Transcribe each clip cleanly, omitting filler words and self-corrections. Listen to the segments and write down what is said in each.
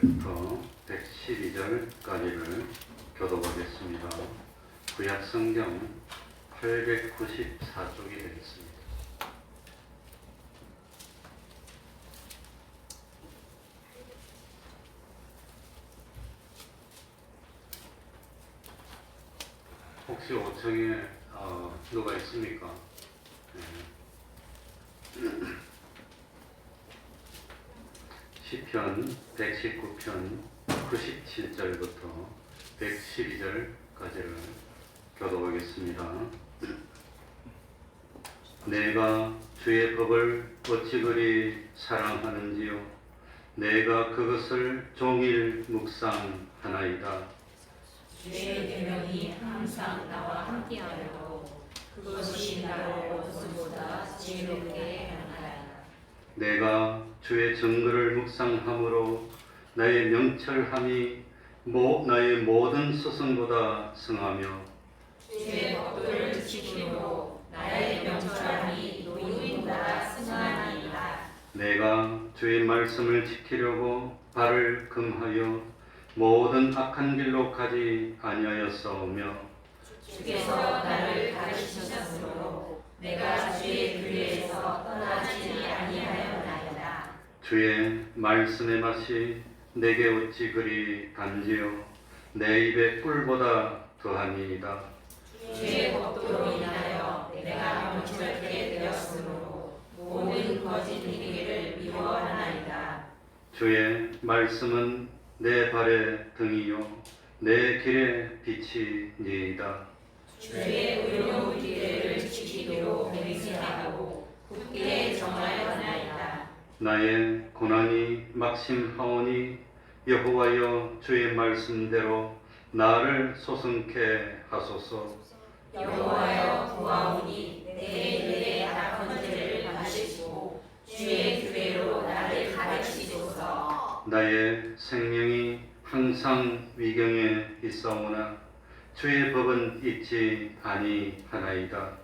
112절부터 112절까지를 교독하겠습니다. 구약 성경 894쪽이 되겠습니다. 혹시 5층에 누가 있습니까? 네. 시편 119편 97절부터 112절까지를 교독하겠습니다. 내가 주의 법을 어찌 그리 사랑하는지요. 내가 그것을 종일 묵상하나이다. 주의 계명이 항상 나와 함께하여도 그것이 나를 어둠보다 지혜롭게 하나이다. 내가 주의 정글을 묵상함으로 나의 명철함이 나의 모든 스승보다 승하며 주의 법도를 지킴으로 나의 명철함이 노인보다 승하나이다. 내가 주의 말씀을 지키려고 발을 금하여 모든 악한 길로 가지 아니하였사오며 주께서 나를 가르치셨으므로 내가 주의 규례에서 떠나지 아니하였나이다. 주의 말씀의 맛이 내게 어찌 그리 단지요 내 입의 꿀보다 더하니이다. 주의 법도로 인하여 내가 명철케 되었으므로 모든 거짓 이기를 미워하나이다. 주의 말씀은 내 발의 등이요 내 길의 빛이니이다. 주의 의로운 규례를 지키기로 맹세하고 굳게 정하였나이다. 나의 고난이 막심하오니 여호와여 주의 말씀대로 나를 소승케 하소서. 여호와여 구하오니 내 일에 악한 죄를 받으시고 주의 규례로 나를 가르치소서. 나의 생명이 항상 위경에 있사오나 주의 법은 잊지 아니하나이다.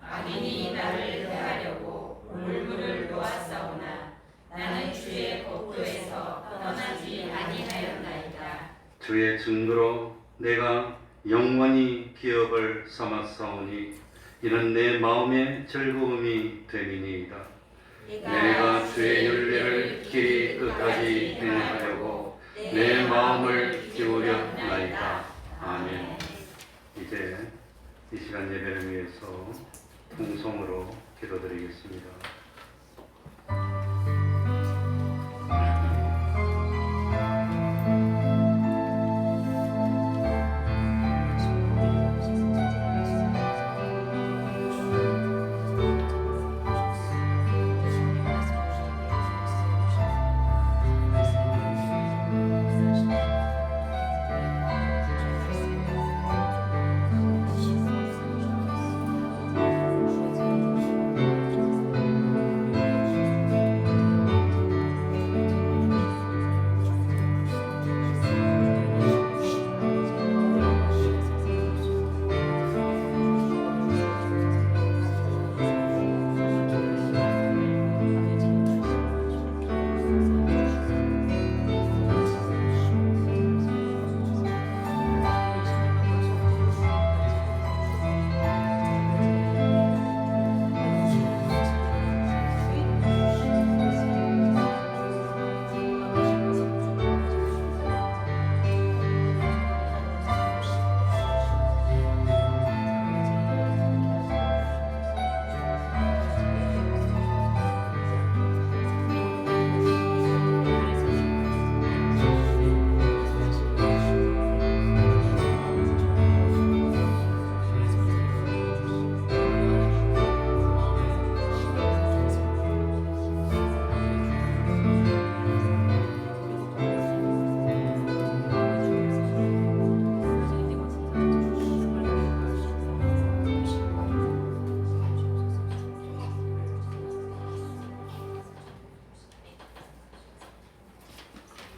악인이 나를 해하려고 올무를 놓았사오나 나는 주의 법도에서 떠나지 아니하였나이다. 주의 증거로 내가 영원히 기업을 삼았사오니 이는 내 마음의 즐거움이 됨이니이다. 내가 주의 윤례를 길이 끝까지 행하려고 내 마음을 기울였나이다. 아멘. 이제 이 시간 예배를 위해서 통성으로 기도드리겠습니다.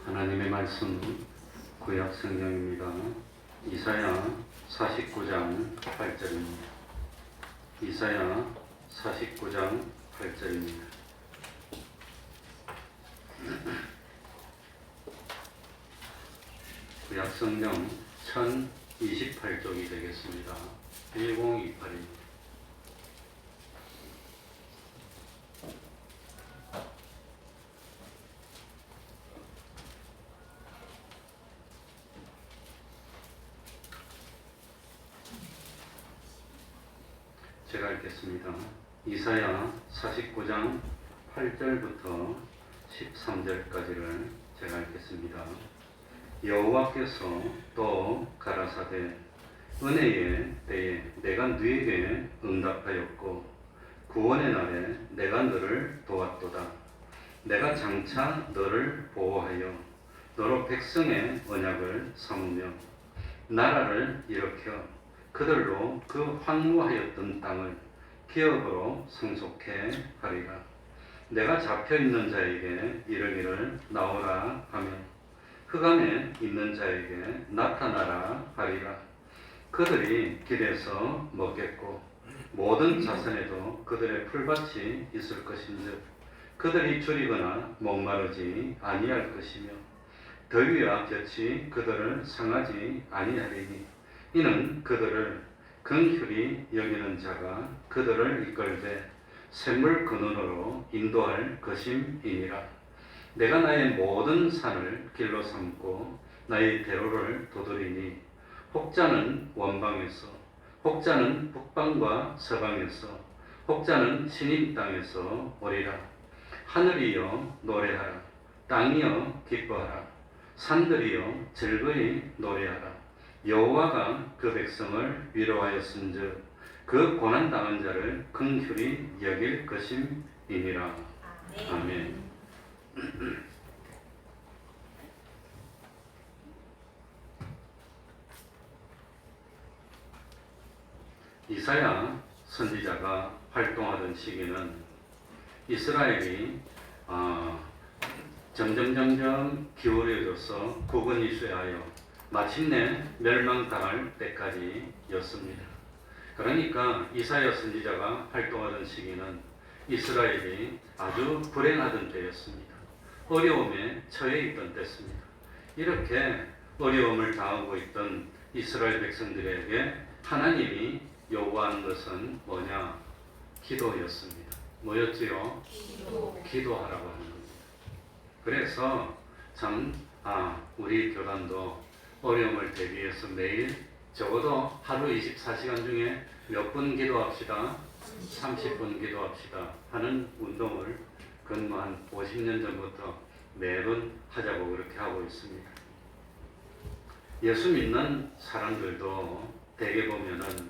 하나님의 말씀 구약 성경입니다. 이사야 49장 8절입니다. 이사야 49장 8절입니다. 구약성경 1028쪽이 되겠습니다. 1028입니다. 제가 읽겠습니다. 이사야 49장 8절부터 13절까지를 제가 읽겠습니다. 여호와께서 또 가라사대 은혜의 때에 내가 너에게 응답하였고 구원의 날에 내가 너를 도왔도다. 내가 장차 너를 보호하여 너로 백성의 언약을 삼으며 나라를 일으켜 그들로 그 황무하였던 땅을 기업으로 상속해 하리라. 내가 잡혀있는 자에게 이르기를 나오라 하며 흑암에 있는 자에게 나타나라 하리라. 그들이 길에서 먹겠고 모든 자선에도 그들의 풀밭이 있을 것인즉 그들이 줄이거나 목마르지 아니할 것이며 더위와 볕이 그들을 상하지 아니하리니 이는 그들을 긍휼히 여기는 자가 그들을 이끌되 샘물 근원으로 인도할 것임이니라. 내가 나의 모든 산을 길로 삼고 나의 대로를 도드리니 혹자는 원방에서 혹자는 북방과 서방에서 혹자는 시님 땅에서 오리라. 하늘이여 노래하라. 땅이여 기뻐하라. 산들이여 즐거이 노래하라. 여호와가 그 백성을 위로하였은즉 그 고난당한 자를 긍휼히 여길 것임이니라. 아멘. 이사야 선지자가 활동하던 시기는 이스라엘이 점점 기울어져서 국은이 쇠하여 마침내 멸망당할 때까지였습니다. 그러니까 이사야 선지자가 활동하던 시기는 이스라엘이 아주 불행하던 때였습니다. 어려움에 처해 있던 때였습니다. 이렇게 어려움을 당하고 있던 이스라엘 백성들에게 하나님이 요구하는 것은 뭐냐? 기도였습니다. 뭐였지요? 기도하라고 하는 겁니다. 그래서 참 우리 교단도 어려움을 대비해서 매일 적어도 하루 24시간 중에 몇 분 기도합시다. 30분 기도합시다 하는 운동을 한 50년 전부터 매번 하자고 그렇게 하고 있습니다. 예수 믿는 사람들도 대개 보면은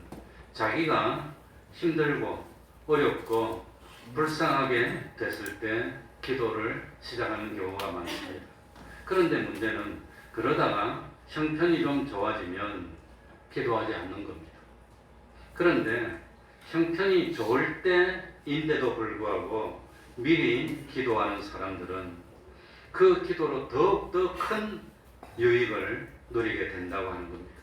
자기가 힘들고 어렵고 불쌍하게 됐을 때 기도를 시작하는 경우가 많습니다. 그런데 문제는 그러다가 형편이 좀 좋아지면 기도하지 않는 겁니다. 그런데 형편이 좋을 때인데도 불구하고 미리 기도하는 사람들은 그 기도로 더욱더 큰 유익을 누리게 된다고 하는 겁니다.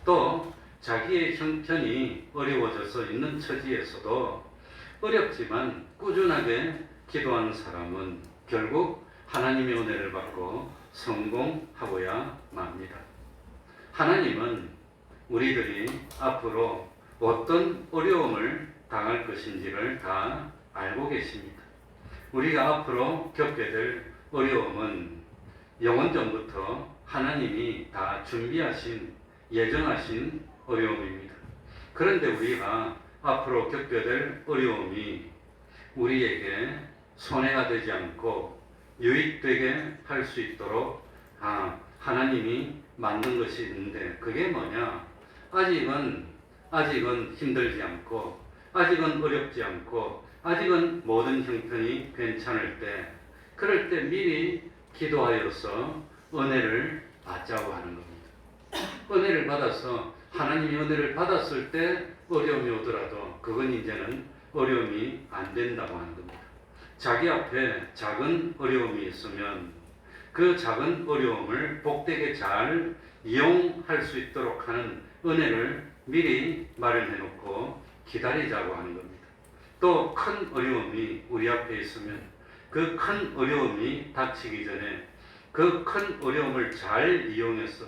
또 자기의 형편이 어려워져서 있는 처지에서도 어렵지만 꾸준하게 기도하는 사람은 결국 하나님의 은혜를 받고 성공하고야 맙니다. 하나님은 우리들이 앞으로 어떤 어려움을 당할 것인지를 다 알고 계십니다. 우리가 앞으로 겪게 될 어려움은 영원전부터 하나님이 다 준비하신 예정하신 어려움입니다. 그런데 우리가 앞으로 겪게 될 어려움이 우리에게 손해가 되지 않고 유익되게 할 수 있도록 하나님이 만든 것이 있는데 그게 뭐냐? 아직은 힘들지 않고 아직은 어렵지 않고 아직은 모든 형편이 괜찮을 때 그럴 때 미리 기도하여서 은혜를 받자고 하는 겁니다. 은혜를 받아서 하나님이 은혜를 받았을 때 어려움이 오더라도 그건 이제는 어려움이 안 된다고 하는 겁니다. 자기 앞에 작은 어려움이 있으면 그 작은 어려움을 복되게 잘 이용할 수 있도록 하는 은혜를 미리 마련해 놓고 기다리자고 하는 겁니다. 또 큰 어려움이 우리 앞에 있으면 그 큰 어려움이 닥치기 전에 그 큰 어려움을 잘 이용해서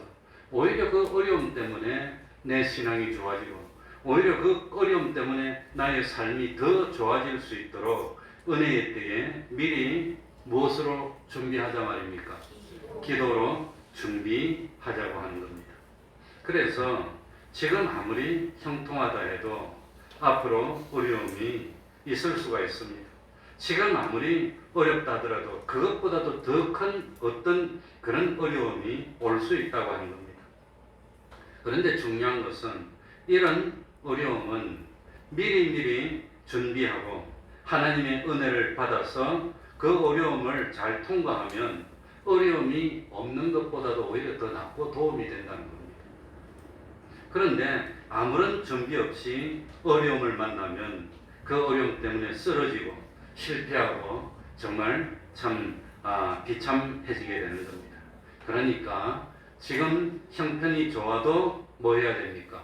오히려 그 어려움 때문에 내 신앙이 좋아지고 오히려 그 어려움 때문에 나의 삶이 더 좋아질 수 있도록 은혜의 때에 미리 무엇으로 준비하자 말입니까? 기도로 준비하자고 하는 겁니다. 그래서 지금 아무리 형통하다 해도 앞으로 어려움이 있을 수가 있습니다. 지금 아무리 어렵다 하더라도 그것보다도 더 큰 어떤 그런 어려움이 올 수 있다고 하는 겁니다. 그런데 중요한 것은 이런 어려움은 미리미리 준비하고 하나님의 은혜를 받아서 그 어려움을 잘 통과하면 어려움이 없는 것보다도 오히려 더 낫고 도움이 된다는 겁니다. 그런데 아무런 준비 없이 어려움을 만나면 그 어려움 때문에 쓰러지고 실패하고 정말 참 비참해지게 되는 겁니다. 그러니까 지금 형편이 좋아도 뭐 해야 됩니까?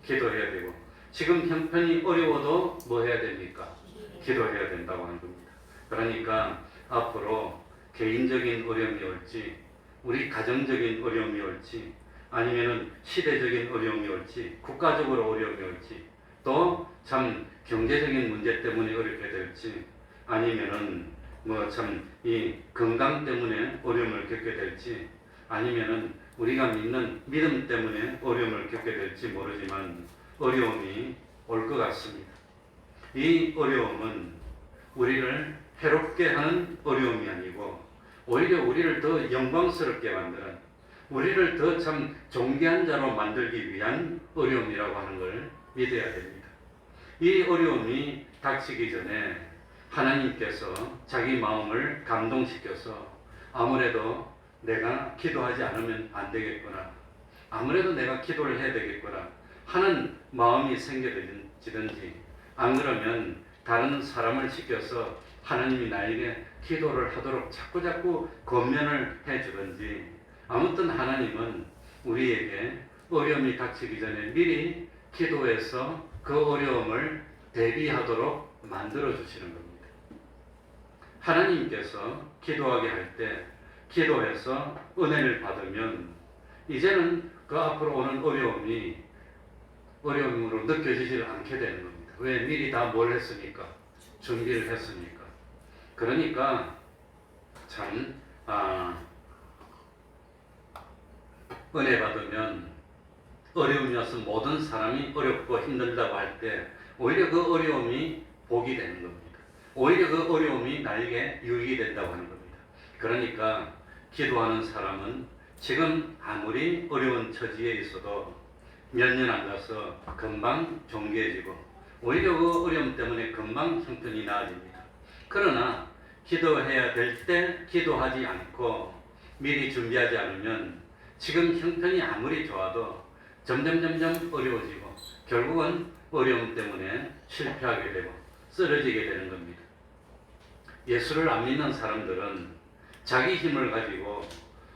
기도해야 되고 지금 형편이 어려워도 뭐 해야 됩니까? 기도해야 된다고 하는 겁니다. 그러니까 앞으로 개인적인 어려움이 올지 우리 가정적인 어려움이 올지 아니면은 시대적인 어려움이 올지 국가적으로 어려움이 올지 또 참 경제적인 문제 때문에 어렵게 될지 아니면은 뭐 참 이 건강 때문에 어려움을 겪게 될지 아니면은 우리가 믿는 믿음 때문에 어려움을 겪게 될지 모르지만 어려움이 올 것 같습니다. 이 어려움은 우리를 해롭게 하는 어려움이 아니고 오히려 우리를 더 영광스럽게 만드는 우리를 더 참 존귀한 자로 만들기 위한 어려움이라고 하는 걸 믿어야 됩니다. 이 어려움이 닥치기 전에 하나님께서 자기 마음을 감동시켜서 아무래도 내가 기도하지 않으면 안 되겠구나. 아무래도 내가 기도를 해야 되겠구나 하는 마음이 생겨지든지 안 그러면 다른 사람을 시켜서 하나님이 나에게 기도를 하도록 자꾸자꾸 권면을 해주든지 아무튼 하나님은 우리에게 어려움이 닥치기 전에 미리 기도해서 그 어려움을 대비하도록 만들어 주시는 겁니다. 하나님께서 기도하게 할 때 기도해서 은혜를 받으면 이제는 그 앞으로 오는 어려움이 어려움으로 느껴지지 않게 되는 겁니다. 왜? 미리 다 뭘 했으니까? 준비를 했으니까. 그러니까 참 은혜 받으면 어려움이 와서 모든 사람이 어렵고 힘들다고 할 때 오히려 그 어려움이 복이 되는 겁니다. 오히려 그 어려움이 나에게 유익이 된다고 하는 겁니다. 그러니까 기도하는 사람은 지금 아무리 어려운 처지에 있어도 몇 년 안 가서 금방 존귀해지고 오히려 그 어려움 때문에 금방 형편이 나아집니다. 그러나 기도해야 될 때 기도하지 않고 미리 준비하지 않으면 지금 형편이 아무리 좋아도 점점 어려워지고 결국은 어려움 때문에 실패하게 되고 쓰러지게 되는 겁니다. 예수를 안 믿는 사람들은 자기 힘을 가지고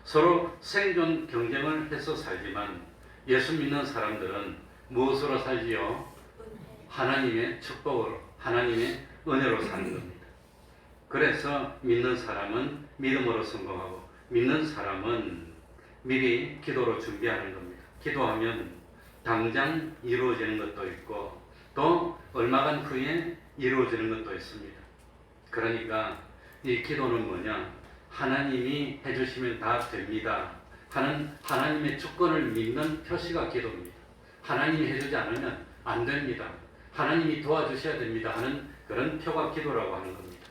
서로 생존 경쟁을 해서 살지만 예수 믿는 사람들은 무엇으로 살지요? 하나님의 축복으로, 하나님의 은혜로 사는 겁니다. 그래서 믿는 사람은 믿음으로 성공하고 믿는 사람은 미리 기도로 준비하는 겁니다. 기도하면 당장 이루어지는 것도 있고 또 얼마간 후에 이루어지는 것도 있습니다. 그러니까 이 기도는 뭐냐? 하나님이 해주시면 다 됩니다 하는 하나님의 주권을 믿는 표시가 기도입니다. 하나님이 해주지 않으면 안 됩니다. 하나님이 도와주셔야 됩니다 하는 그런 표가 기도라고 하는 겁니다.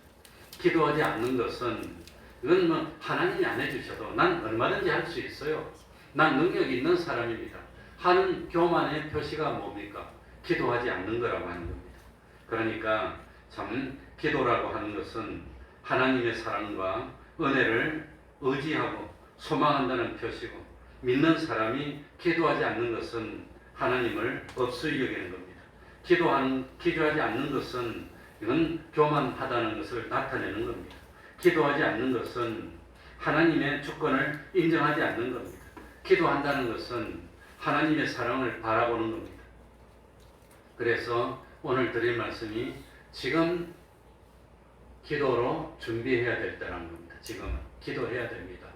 기도하지 않는 것은 이건 뭐 하나님이 안 해주셔도 난 얼마든지 할 수 있어요. 난 능력이 있는 사람입니다 하는 교만의 표시가 뭡니까? 기도하지 않는 거라고 하는 겁니다. 그러니까 참 기도라고 하는 것은 하나님의 사랑과 은혜를 의지하고 소망한다는 표시고 믿는 사람이 기도하지 않는 것은 하나님을 없이 여기는 겁니다. 기도하지 않는 것은 이건 교만하다는 것을 나타내는 겁니다. 기도하지 않는 것은 하나님의 주권을 인정하지 않는 겁니다. 기도한다는 것은 하나님의 사랑을 바라보는 겁니다. 그래서 오늘 드릴 말씀이 지금 기도로 준비해야 될 때라는 겁니다. 지금 기도해야 됩니다.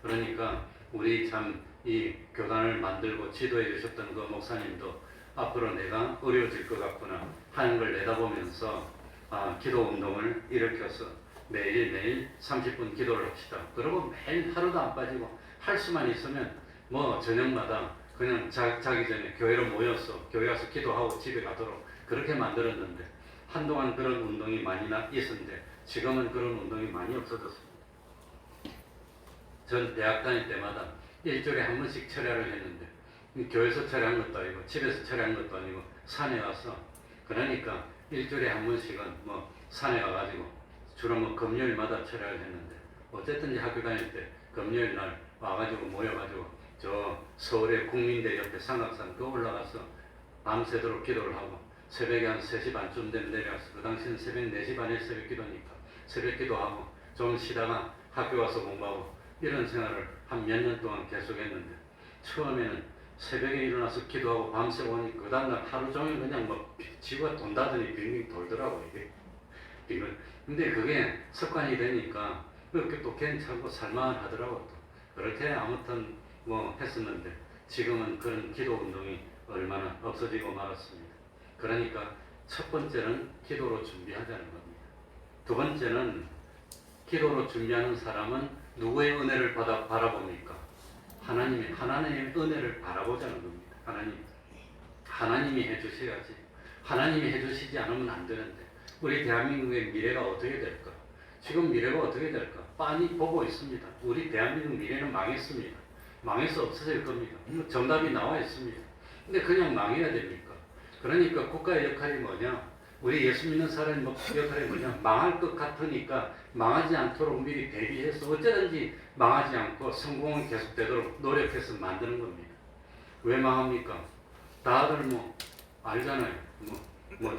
그러니까 우리 참 이 교단을 만들고 지도해 주셨던 그 목사님도 앞으로 내가 어려워질 것 같구나 하는 걸 내다보면서 기도 운동을 일으켜서 매일매일 30분 기도를 합시다. 그리고 매일 하루도 안 빠지고 할 수만 있으면 뭐 저녁마다 그냥 자기 전에 교회로 모여서 교회 와서 기도하고 집에 가도록 그렇게 만들었는데 한동안 그런 운동이 많이 있었는데 지금은 그런 운동이 많이 없어졌습니다. 전 대학 다닐 때마다 일주일에 한 번씩 철야를 했는데 교회에서 철야한 것도 아니고 집에서 철야한 것도 아니고 산에 가서 그러니까 일주일에 한 번씩은 뭐 산에 가가지고 주로 뭐 금요일마다 철야를 했는데 어쨌든 이제 학교 다닐 때 금요일 날 와가지고 모여가지고 저 서울의 국민대 옆에 삼각산 그 올라가서 밤새도록 기도를 하고 새벽에 한 3시 반쯤 되면 내려와서 그 당시는 새벽 4시 반에 새벽 기도니까 새벽 기도하고 좀 쉬다가 학교 와서 공부하고 이런 생활을 한 몇 년 동안 계속했는데 처음에는 새벽에 일어나서 기도하고 밤새 오니 그 다음날 하루 종일 그냥 뭐 지구가 돈다더니 빙빙 돌더라고 이게. 근데 그게 습관이 되니까 그렇게 또 괜찮고 살만하더라고 또. 그렇게 아무튼 뭐 했었는데 지금은 그런 기도 운동이 얼마나 없어지고 말았습니다. 그러니까 첫 번째는 기도로 준비하자는 겁니다. 두 번째는 기도로 준비하는 사람은 누구의 은혜를 바라봅니까? 하나님의 은혜를 바라보자는 겁니다. 하나님이 해주셔야지. 하나님이 해주시지 않으면 안 되는데 우리 대한민국의 미래가 어떻게 될까? 지금 미래가 어떻게 될까? 빤히 보고 있습니다. 우리 대한민국 미래는 망했습니다. 망해서 없어질 겁니다. 정답이 나와 있습니다. 근데 그냥 망해야 됩니까? 그러니까 국가의 역할이 뭐냐? 우리 예수 믿는 사람의 역할이 뭐냐? 망할 것 같으니까 망하지 않도록 미리 대비해서 어쩌든지 망하지 않고 성공은 계속되도록 노력해서 만드는 겁니다. 왜 망합니까? 다들 뭐 알잖아요.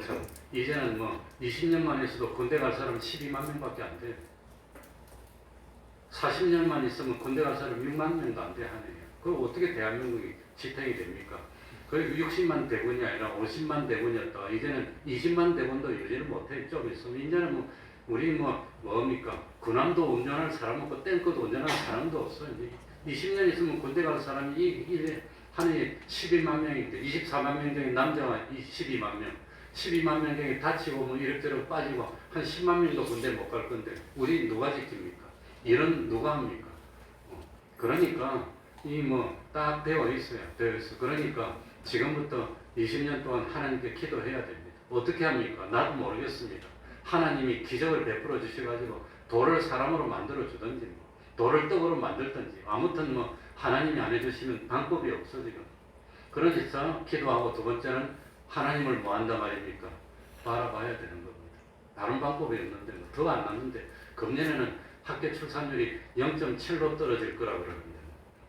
참 이제는 뭐 20년만 있어도 군대 갈 사람 12만 명밖에 안 돼요. 40년만 있으면 군대 갈 사람 6만 명도 안 돼 하네요. 그럼 어떻게 대한민국이 지탱이 됩니까? 거의 60만 대군이 아니라 50만 대군이었다가 이제는 20만 대군도 유지를 못해. 좀 있으면 이제는 뭐 우리 뭡니까? 군함도 운전할 사람 없고 탱크도 운전할 사람도 없어. 이제 20년 있으면 군대 갈 사람이 한 해에 12만 명인데 24만 명 중에 남자가 12만 명 12만 명 중에 다치고 뭐 이렇저렇 빠지고 한 10만 명도 군대 못 갈 건데 우리 누가 지킵니까? 이런 누가 합니까? 그러니까 이 딱 되어 있어요. 그러니까 지금부터 20년 동안 하나님께 기도해야 됩니다. 어떻게 합니까? 나도 모르겠습니다. 하나님이 기적을 베풀어 주셔가지고 돌을 사람으로 만들어 주든지 돌을 떡으로 만들든지 아무튼 하나님이 안 해주시면 방법이 없어 지금. 그러니까 기도하고 두 번째는 하나님을 뭐 한다 말입니까? 바라봐야 되는 겁니다. 다른 방법이 없는데 더 안 났는데 금년에는 학교 출산율이 0.7로 떨어질 거라고 그러는데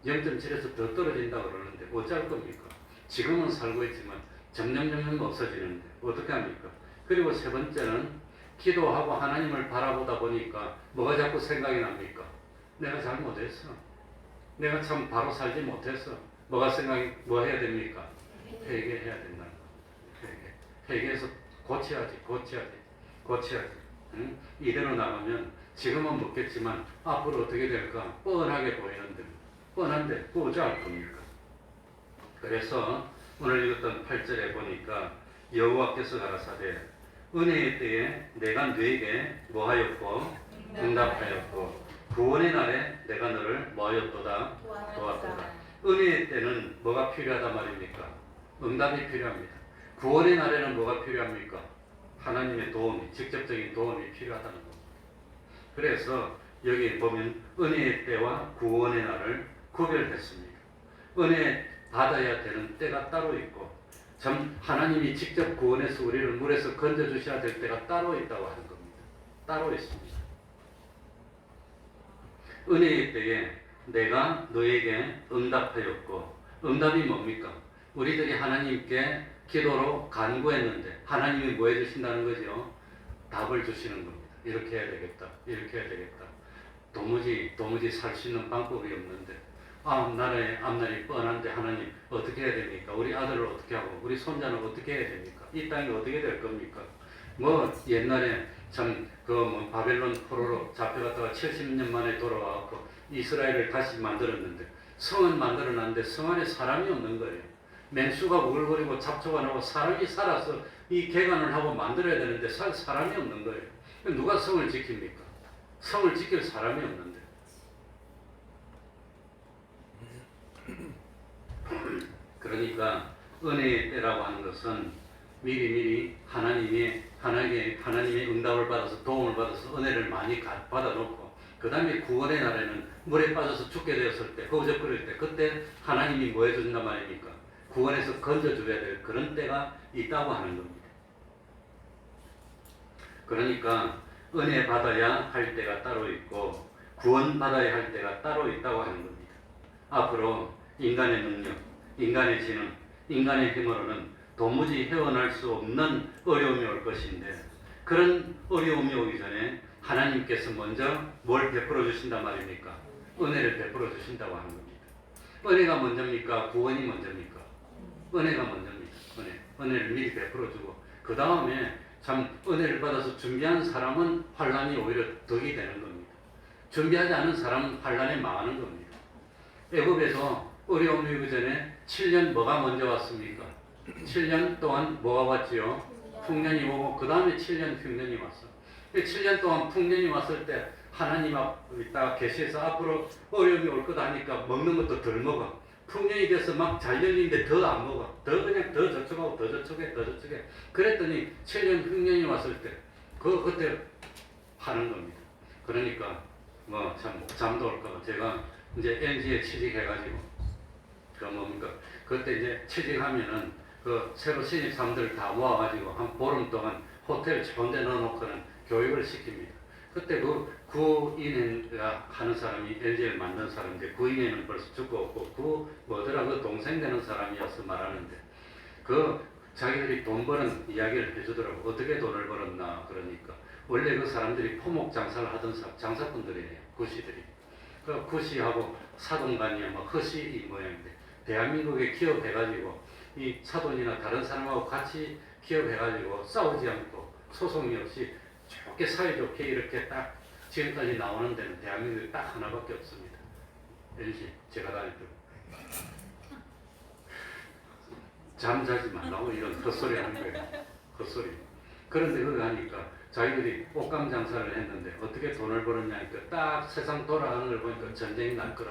0.7에서 더 떨어진다고 그러는데 어쩔 겁니까? 지금은 살고 있지만 점점 없어지는데 어떻게 합니까? 그리고 세 번째는 기도하고 하나님을 바라보다 보니까 뭐가 자꾸 생각이 납니까? 내가 잘못했어. 내가 참 바로 살지 못했어. 뭐 해야 됩니까? 회개해야 된다. 회개해서 고쳐야지. 응? 이대로 나가면 지금은 먹겠지만 앞으로 어떻게 될까? 뻔하게 보이는데 뻔한데 어찌할 겁니까? 그래서 오늘 읽었던 8절에 보니까 여호와께서 가라사대 은혜의 때에 내가 너에게 뭐하였고 응답하였고 구원의 날에 내가 너를 뭐하였도다 도왔도다. 은혜의 때는 뭐가 필요하단 말입니까? 응답이 필요합니다. 구원의 날에는 뭐가 필요합니까? 하나님의 도움이 직접적인 도움이 필요하다는 겁니다. 그래서 여기 보면 은혜의 때와 구원의 날을 구별했습니다. 은혜 받아야 되는 때가 따로 있고 참 하나님이 직접 구원해서 우리를 물에서 건져주셔야 될 때가 따로 있다고 하는 겁니다. 따로 있습니다. 은혜의 때에 내가 너에게 응답하였고 응답이 뭡니까? 우리들이 하나님께 기도로 간구했는데 하나님이 뭐 해주신다는 거죠? 답을 주시는 겁니다. 이렇게 해야 되겠다. 이렇게 해야 되겠다. 도무지 살 수 있는 방법이 없는데 나라의 앞날이 뻔한데 하나님 어떻게 해야 됩니까? 우리 아들을 어떻게 하고 우리 손자는 어떻게 해야 됩니까? 이 땅이 어떻게 될 겁니까? 옛날에 참 바벨론 포로로 잡혀갔다가 70년 만에 돌아와서 이스라엘을 다시 만들었는데 성은 만들어놨는데 성 안에 사람이 없는 거예요. 맹수가 우글거리고 잡초가 나고 사람이 살아서 이 개간을 하고 만들어야 되는데 사람이 없는 거예요. 누가 성을 지킵니까? 성을 지킬 사람이 없는데. 그러니까 은혜의 때라고 하는 것은 미리미리 하나님의 응답을 받아서 도움을 받아서 은혜를 많이 받아놓고 그 다음에 구원의 날에는 물에 빠져서 죽게 되었을 때 허우적거릴 때 그때 하나님이 뭐 해준단 말입니까? 구원해서 건져줘야 될 그런 때가 있다고 하는 겁니다. 그러니까 은혜 받아야 할 때가 따로 있고 구원 받아야 할 때가 따로 있다고 하는 겁니다. 앞으로 인간의 능력, 인간의 지능, 인간의 힘으로는 도무지 헤어날 수 없는 어려움이 올 것인데 그런 어려움이 오기 전에 하나님께서 먼저 뭘 베풀어 주신단 말입니까? 은혜를 베풀어 주신다고 하는 겁니다. 은혜가 먼저입니까? 구원이 먼저입니까? 은혜가 먼저입니다. 은혜를 미리 베풀어 주고 그 다음에 참 은혜를 받아서 준비한 사람은 환난이 오히려 덕이 되는 겁니다. 준비하지 않은 사람은 환난에 망하는 겁니다. 애굽에서 어려움이 오기 전에 7년 뭐가 먼저 왔습니까? 7년 동안 뭐가 왔지요? 풍년이 오고 그 다음에 7년 흉년이 왔어. 7년 동안 풍년이 왔을 때 하나님 앞에 있다가 계시해서 앞으로 어려움이 올 거다 하니까 먹는 것도 덜 먹어. 풍년이 돼서 막 잘 열리는데 더 안 먹어. 더 그냥 더 저축하고 더 저축해 더 저축해. 그랬더니 7년 흉년이 왔을 때 그때 하는 겁니다. 그러니까 뭐 참 잠도 올까. 제가 이제 NG에 취직해가지고 그 뭡니까 그때 이제 취직하면은 그 새로 신입사람들 다 모아가지고 한 보름 동안 호텔 좋은 데 넣어놓고는 교육을 시킵니다. 그때 그 구인회가 하는 사람이 LG를 만든 사람인데 구인회는 벌써 죽고 없고 뭐더라 그 동생 되는 사람이어서 말하는데 그 자기들이 돈 버는 이야기를 해주더라고. 어떻게 돈을 벌었나 그러니까 원래 그 사람들이 포목 장사를 하던 장사꾼들이에요. 구시들이. 그 구시하고 사돈간이야 뭐 허시 이 모양인데 대한민국에 기업해가지고 이 사돈이나 다른 사람하고 같이 기업해가지고 싸우지 않고 소송이 없이 좋게 사이좋게 이렇게 딱 지금까지 나오는 데는 대한민국에 딱 하나밖에 없습니다. LG 제가 다닐 때 잠자지 말라고 이런 헛소리 하는 거예요. 헛소리. 그런데 그거 하니까 자기들이 옷감 장사를 했는데 어떻게 돈을 벌었냐니까 딱 세상 돌아가는 걸 보니까 전쟁이 날 것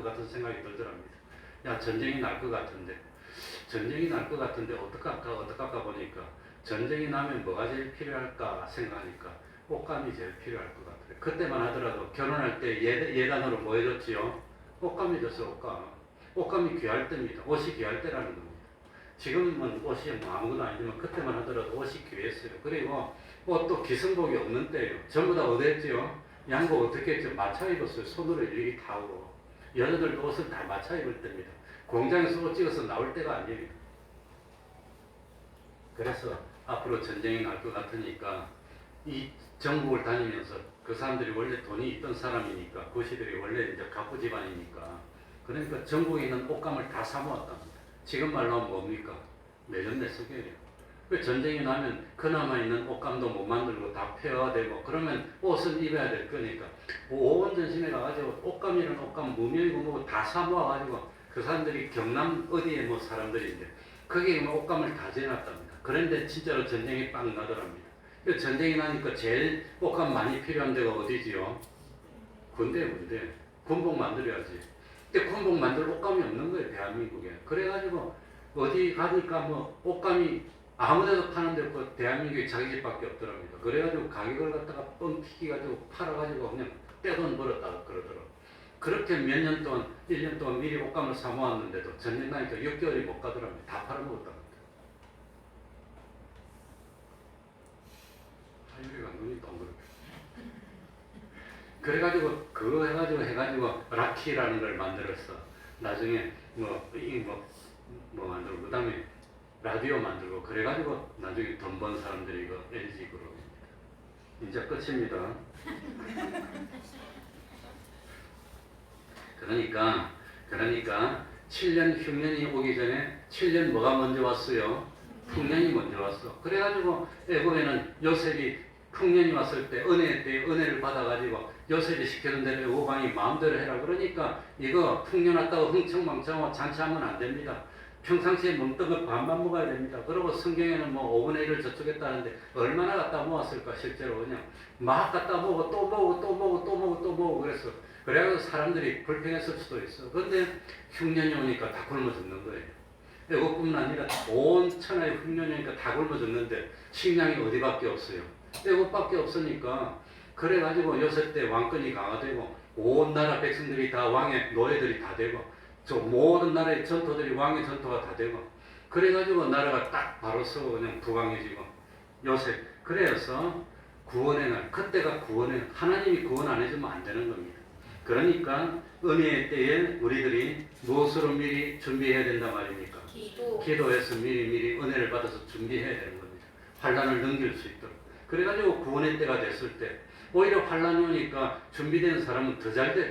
같은 생각이 들더랍니다. 야 전쟁이 날 것 같은데 어떡할까 보니까 전쟁이 나면 뭐가 제일 필요할까 생각하니까 옷감이 제일 필요할 것 같아요. 그때만 하더라도 결혼할 때 예단으로 뭐 해줬지요? 옷감이 줬어요. 옷감이 귀할 때입니다. 옷이 귀할 때라는 겁니다. 지금은 옷이 뭐 아무것도 아니지만 그때만 하더라도 옷이 귀했어요. 그리고 옷도 기성복이 없는 때예요. 전부 다 어디 했지요? 양복 어떻게 했죠? 맞춰 입었어요. 손으로 일일이 타고. 여자들도 옷을 다 맞춰 입을 때입니다. 공장에서 옷 찍어서 나올 때가 아니에요. 그래서 앞으로 전쟁이 날 것 같으니까 이 전국을 다니면서 그 사람들이 원래 돈이 있던 사람이니까 구시들이 원래 이제 갑부 집안이니까 그러니까 전국에 있는 옷감을 다 사모았답니다. 지금 말로 하면 뭡니까? 내전내석이에요. 그 전쟁이 나면 그나마 있는 옷감도 못 만들고 다 폐허되고 그러면 옷은 입어야 될 거니까 온 전심에 가가지고 옷감이란 옷감 무명이고 뭐고 다 사모아가지고 그 사람들이 경남 어디에 뭐 사람들인데 거기에 뭐 옷감을 다 재놨답니다. 그런데 진짜로 전쟁이 빵 나더랍니다. 전쟁이 나니까 제일 옷감 많이 필요한 데가 어디지요? 군대. 군복 만들어야지. 근데 군복 만들 옷감이 없는 거예요, 대한민국에. 그래가지고 어디 가니까 뭐 옷감이 아무데도 파는 데 없고 대한민국에 자기 집밖에 없더랍니다. 그래가지고 가격을 갖다가 뻥 튀기가지고 팔아가지고 그냥 떼돈 벌었다고 그러더라고요. 그렇게 몇 년 동안, 1년 동안 미리 옷감을 사모았는데도 전쟁 나니까 6개월이 못 가더랍니다. 다 팔아먹었답니다. 하유리가 눈이 동그랗게. 그래가지고 그거 해가지고 라키라는 걸 만들었어. 나중에 뭐 만들고 그 다음에 라디오 만들고 그래가지고 나중에 돈 번 사람들이 이거 LG 그룹입니다. 이제 끝입니다. 그러니까 7년 흉년이 오기 전에 7년 뭐가 먼저 왔어요? 풍년이 먼저 왔어. 그래가지고 애굽에는 요셉이 풍년이 왔을 때 은혜 때 은혜를 받아가지고 요셉이 시키는 대로 오방이 마음대로 해라 그러니까 이거 풍년 왔다고 흥청망청하고 잔치하면 안 됩니다. 평상시에 먹던 거 반만 먹어야 됩니다. 그리고 성경에는 뭐 5분의 1을 저축했다는데 얼마나 갖다 모았을까 실제로 그냥 막 갖다 먹고 또 먹고 또 먹고 또 먹고 또 먹고 그래서 그래서 사람들이 불평했을 수도 있어. 근데 흉년이 오니까 다 굶어 죽는 거예요. 애국뿐만 아니라 온 천하의 흉년이 오니까 다 굶어 죽는데 식량이 어디밖에 없어요. 애국밖에 없으니까 그래가지고 요셉 때 왕권이 강화되고 온 나라 백성들이 다 왕의 노예들이 다 되고 저 모든 나라의 전토들이 왕의 전토가 다 되고 그래가지고 나라가 딱 바로 서고 그냥 부강해지고 요셉 그래서 구원의 날 그때가 구원의 하나님이 구원 안 해주면 안 되는 겁니다. 그러니까 은혜의 때에 우리들이 무엇으로 미리 준비해야 된단 말입니까? 기도해서 미리 은혜를 받아서 준비해야 되는 겁니다. 환난을 넘길 수 있도록. 그래가지고 구원의 때가 됐을 때 오히려 환난이 오니까 준비된 사람은 더 잘 돼,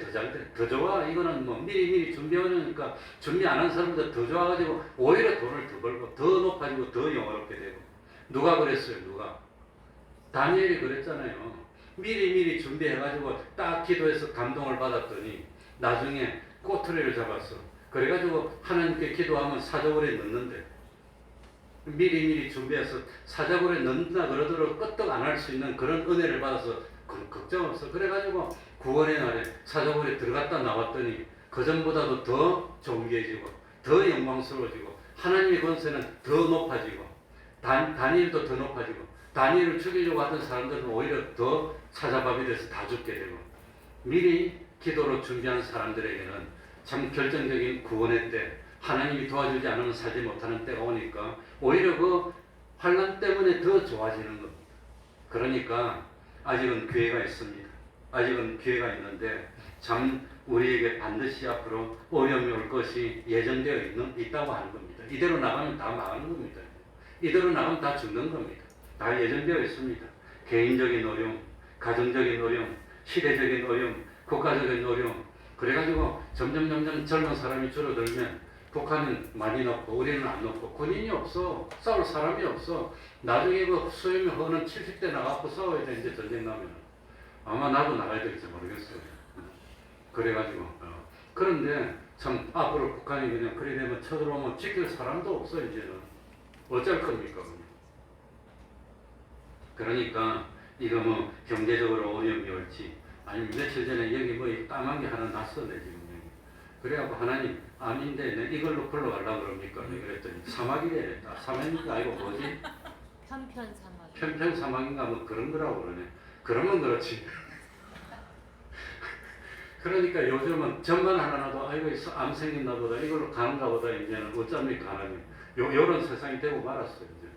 더 좋아. 이거는 뭐 미리 준비하니까 준비 안 한 사람보다 더 좋아가지고 오히려 돈을 더 벌고 더 높아지고 더 영화롭게 되고. 누가 그랬어요? 누가? 다니엘이 그랬잖아요. 미리 준비해가지고 딱 기도해서 감동을 받았더니 나중에 꼬투리를 잡았어. 그래가지고 하나님께 기도하면 사자굴에 넣는데 미리 준비해서 사자굴에 넣는다 그러더라도 끄떡 안 할 수 있는 그런 은혜를 받아서 걱정 없어. 그래가지고 구원의 날에 사자굴에 들어갔다 나왔더니 그전보다도 더 존귀해지고 더 영광스러워지고 하나님의 권세는 더 높아지고 다니엘도 더 높아지고 다니엘을 죽이려고 하던 사람들은 오히려 더 사자밥이 돼서 다 죽게 되고 미리 기도로 준비한 사람들에게는 참 결정적인 구원의 때 하나님이 도와주지 않으면 살지 못하는 때가 오니까 오히려 그 환난 때문에 더 좋아지는 겁니다. 그러니까 아직은 기회가 있습니다. 아직은 기회가 있는데 참 우리에게 반드시 앞으로 어려움이 올 것이 예정되어 있다고 하는 겁니다. 이대로 나가면 다 망하는 겁니다. 이대로 나가면 다 죽는 겁니다. 다 예정되어 있습니다. 개인적인 어려움, 가정적인 어려움, 시대적인 어려움, 국가적인 어려움. 그래가지고 점점 젊은 사람이 줄어들면 북한은 많이 넣고 우리는 안 넣고 군인이 없어. 싸울 사람이 없어. 나중에 그 수염이 허는 70대 나가고 싸워야 돼. 이제 전쟁 나면 아마 나도 나가야 될지 모르겠어요. 그래가지고 그런데 참 앞으로 북한이 그냥 그래 되면 쳐들어오면 지킬 사람도 없어. 이제는 어쩔 겁니까? 그러니까 이거 뭐 경제적으로 어려움이 올지 아니면 며칠 전에 여기 뭐 까만 게 하나 났었네 지금 여기. 그래갖고 하나님 아닌데 내 이걸로 굴러가려고 그럽니까? 그랬더니 사막이래. 사막인가 아니고 뭐지? 편편 사막. 편편 사막인가 뭐 그런 거라고 그러네. 그러면 그렇지. 그러니까 요즘은 전만 하나라도 아이고 암 생긴다 보다 이걸로 가는가 보다 이제는 어쩝니까 하나님. 요런 세상이 되고 말았어요 이제.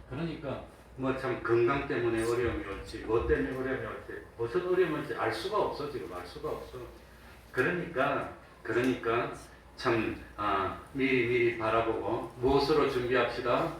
그러니까 뭐 참 건강 때문에 어려움이 올지 뭐 때문에 어려움이 올지 무슨 어려움이 올지 알 수가 없어. 지금 알 수가 없어. 그러니까 참 미리 바라보고 무엇으로 준비합시다?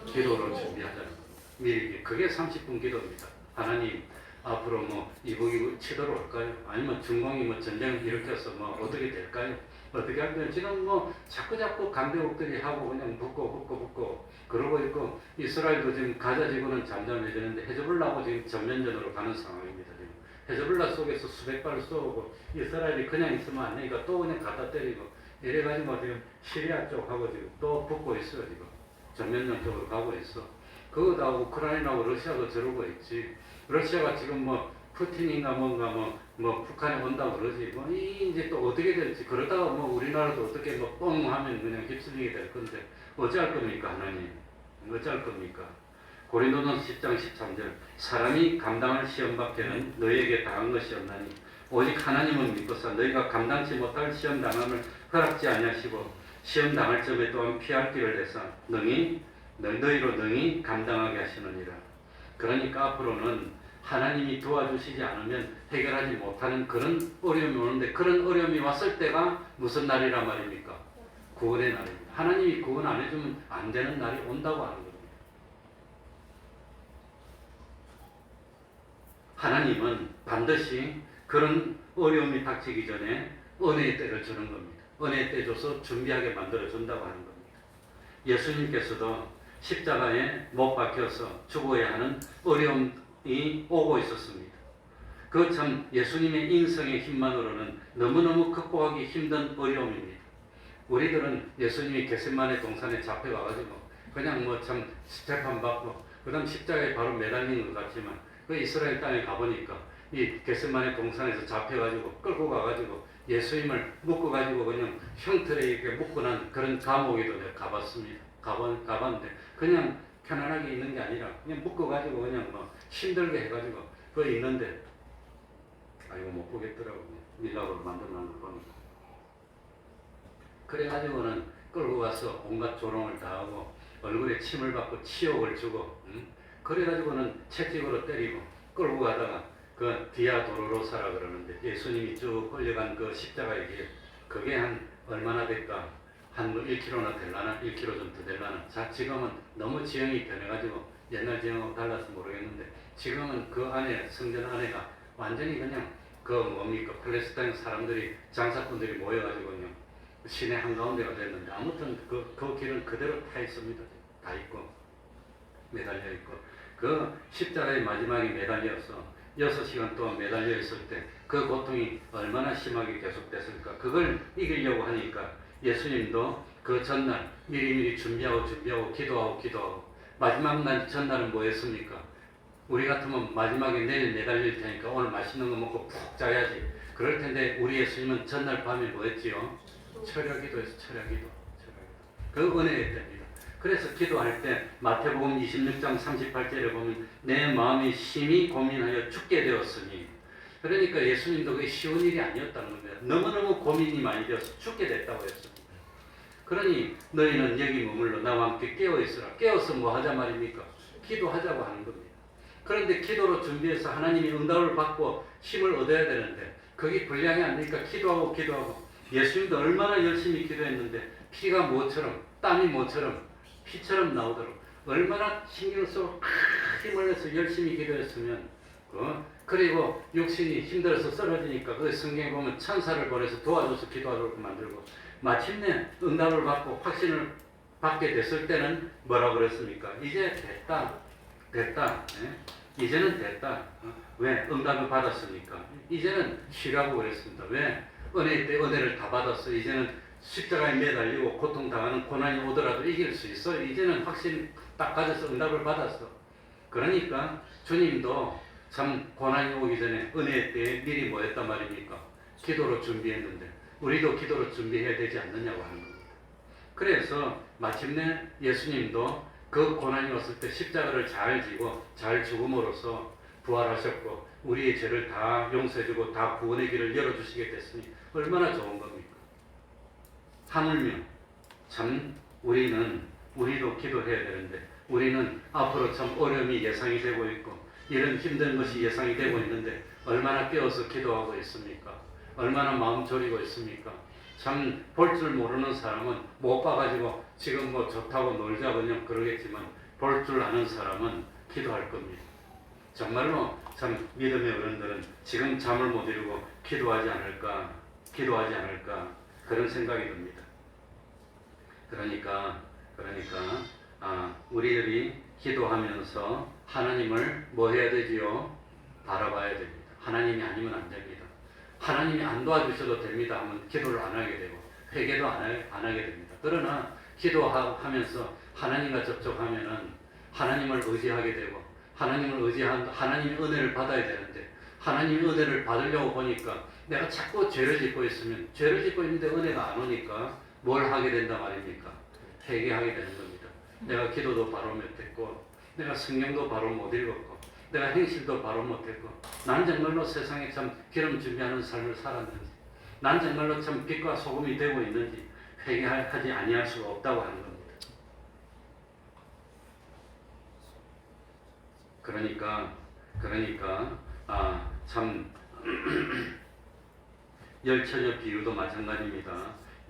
기도로 준비하자는 겁니다. 미리 그게 30분 기도입니다. 하나님 앞으로 뭐 이북이 치도록 할까요? 아니면 중공이 뭐 전쟁을 일으켜서 뭐 어떻게 될까요? 어떻게 할까요? 지금 뭐 자꾸 강대국들이 하고 그냥 붙고 그러고 있고 이스라엘도 지금 가자 지구는 잠잠해지는데 헤즈볼라하고 지금 전면전으로 가는 상황입니다. 지금 헤즈볼라 속에서 수백 발을 쏘고 이스라엘이 그냥 있으면 안 되니까 또 그냥 갖다 때리고 이래가지고 지금 시리아 쪽하고 지금 또 붙고 있어요. 지금 전면전 쪽으로 가고 있어. 그거다 우크라이나하고 러시아도 저러고 있지. 러시아가 지금 뭐 푸틴인가 뭔가 뭐 북한에 온다고 그러지. 뭐 이제 또 어떻게 될지 그러다가 뭐 우리나라도 어떻게 뭐 뻥 하면 그냥 휩쓸리게 될 건데 어찌할 겁니까 하나님? 어찌할 겁니까? 고린도전서 10장 13절 사람이 감당할 시험밖에는 너희에게 당한 것이 없나니 오직 하나님은 믿고서 너희가 감당치 못할 시험 당함을 허락지 아니하시고 시험 당할 점에 또한 피할 길을 내서 너희로 능히 감당하게 하시느니라. 그러니까 앞으로는 하나님이 도와주시지 않으면 해결하지 못하는 그런 어려움이 오는데 그런 어려움이 왔을 때가 무슨 날이란 말입니까? 구원의 날입니다. 하나님이 구원 안 해주면 안 되는 날이 온다고 하는 겁니다. 하나님은 반드시 그런 어려움이 닥치기 전에 은혜의 때를 주는 겁니다. 은혜의 때 줘서 준비하게 만들어 준다고 하는 겁니다. 예수님께서도 십자가에 못 박혀서 죽어야 하는 어려움이 어려움이 오고 있었습니다. 그 참 예수님의 인성의 힘만으로는 너무너무 극복하기 힘든 어려움입니다. 우리들은 예수님이 겟세마네 동산에 잡혀가가지고 그냥 뭐 참 재판 받고 그 다음 십자가에 바로 매달린 것 같지만 그 이스라엘 땅에 가보니까 이 겟세마네 동산에서 잡혀가지고 끌고 가가지고 예수님을 묶어가지고 그냥 형틀에 이렇게 묶어놓은 그런 감옥에도 내가 가봤습니다. 가봤는데 그냥 편안하게 있는 게 아니라 그냥 묶어가지고 그냥 뭐 힘들게 해가지고 그거 있는데 아이고 못 보겠더라고요. 밀랍으로 만들어놓은 거 보니까. 그래가지고는 끌고 가서 온갖 조롱을 당하고 얼굴에 침을 받고 치욕을 주고 그래가지고는 채찍으로 때리고 끌고 가다가 그 디아 도로로사라 그러는데 예수님이 쭉 끌려간 그 십자가의 길 그게 한 얼마나 될까? 한 1km나 될라나? 1km 좀 더 될라나? 자, 지금은 너무 지형이 변해가지고 옛날 지형하고 달라서 모르겠는데 지금은 그 안에 성전 안에가 완전히 그냥 그 뭡니까 팔레스타인 사람들이 장사꾼들이 모여가지고 그냥 시내 한가운데가 됐는데 아무튼 그 길은 그대로 타 있습니다. 다 있고 매달려 있고 그 십자가의 마지막에 매달려서 6시간 동안 매달려 있을 때 그 고통이 얼마나 심하게 계속됐을까. 그걸 이기려고 하니까 예수님도 그 전날 미리미리 준비하고 기도하고 마지막 날 전날은 뭐 했습니까? 우리 같으면 마지막에 내일 매달릴 테니까 오늘 맛있는 거 먹고 푹 자야지. 그럴 텐데 우리 예수님은 전날 밤에 뭐 했지요? 철야기도에서 철야기도. 그 은혜의 때입니다. 그래서 기도할 때 마태복음 26장 38절에 보면 내 마음이 심히 고민하여 죽게 되었으니 그러니까 예수님도 그게 쉬운 일이 아니었다는 겁니다. 너무너무 고민이 많이 되어서 죽게 됐다고 했습니다. 그러니 너희는 여기 머물러 나와 함께 깨어있으라. 깨어서 뭐 하자 말입니까? 기도하자고 하는 겁니다. 그런데 기도로 준비해서 하나님이 응답을 받고 힘을 얻어야 되는데 그게 분량이 안 되니까 기도하고 예수님도 얼마나 열심히 기도했는데 피가 모처럼 땀이 모처럼 피처럼 나오도록 얼마나 신경을 쓰고 힘을 내서 열심히 기도했으면 그리고 육신이 힘들어서 쓰러지니까 그 성경에 보면 천사를 보내서 도와줘서 기도하도록 만들고 마침내 응답을 받고 확신을 받게 됐을 때는 뭐라고 그랬습니까? 이제 됐다. 예? 이제는 됐다. 왜? 응답을 받았으니까. 이제는 쉬라고 그랬습니다. 왜? 은혜 때 은혜를 다 받았어. 이제는 십자가에 매달리고 고통당하는 고난이 오더라도 이길 수 있어. 이제는 확신 딱 가져서 응답을 받았어. 그러니까 주님도 참 고난이 오기 전에 은혜 때에 미리 뭐 했단 말입니까? 기도로 준비했는데 우리도 기도로 준비해야 되지 않느냐고 하는 겁니다. 그래서 마침내 예수님도 그 고난이 왔을 때 십자가를 잘 지고 잘 죽음으로써 부활하셨고 우리의 죄를 다 용서해주고 다 구원의 길을 열어주시게 됐으니 얼마나 좋은 겁니까? 하물며 참 우리도 기도해야 되는데 우리는 앞으로 참 어려움이 예상이 되고 있고 이런 힘든 것이 예상이 되고 있는데 얼마나 깨어서 기도하고 있습니까? 얼마나 마음 졸이고 있습니까? 참 볼 줄 모르는 사람은 못 봐가지고 지금 뭐 좋다고 놀자 그냥 그러겠지만 볼 줄 아는 사람은 기도할 겁니다. 정말로 참 믿음의 어른들은 지금 잠을 못 이루고 기도하지 않을까 그런 생각이 듭니다. 그러니까 우리들이 기도하면서 하나님을 뭐 해야 되지요? 바라봐야 됩니다. 하나님이 아니면 안 됩니다. 하나님이 안 도와주셔도 됩니다 하면 기도를 안 하게 되고 회개도 안 하게 됩니다. 그러나 기도하면서 하나님과 접촉하면은 하나님을 의지하게 되고 하나님의 은혜를 받아야 되는데 하나님의 은혜를 받으려고 보니까 내가 자꾸 죄를 짓고 있으면 죄를 짓고 있는데 은혜가 안 오니까 뭘 하게 된다 말입니까? 회개하게 되는 겁니다. 내가 기도도 바로 못했고 내가 성경도 바로 못 읽었고 내가 행실도 바로 못했고 난 정말로 세상에 참 기름 준비하는 삶을 살았는지 난 정말로 참 빛과 소금이 되고 있는지 회개하지 아니할 수가 없다고 하는 겁니다. 그러니까 참 열처녀 비유도 마찬가지입니다.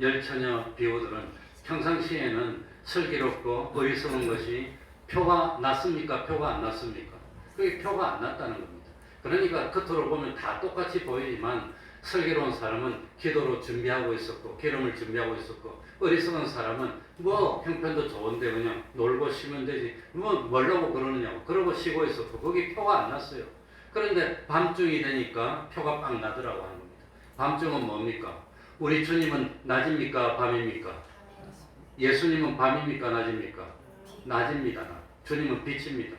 열처녀 비유들은 평상시에는 슬기롭고 어리석은 것이 표가 났습니까? 표가 안 났습니까? 그게 표가 안 났다는 겁니다. 그러니까 겉으로 보면 다 똑같이 보이지만 슬기로운 사람은 기도로 준비하고 있었고 기름을 준비하고 있었고 어리석은 사람은 뭐 형편도 좋은데 그냥 놀고 쉬면 되지 뭐 뭐라고 그러느냐고 그러고 쉬고 있었고 거기 표가 안 났어요. 그런데 밤중이 되니까 표가 빵 나더라고 하는 겁니다. 밤중은 뭡니까? 우리 주님은 낮입니까? 밤입니까? 예수님은 밤입니까? 낮입니까? 낮입니다. 주님은 빛입니다.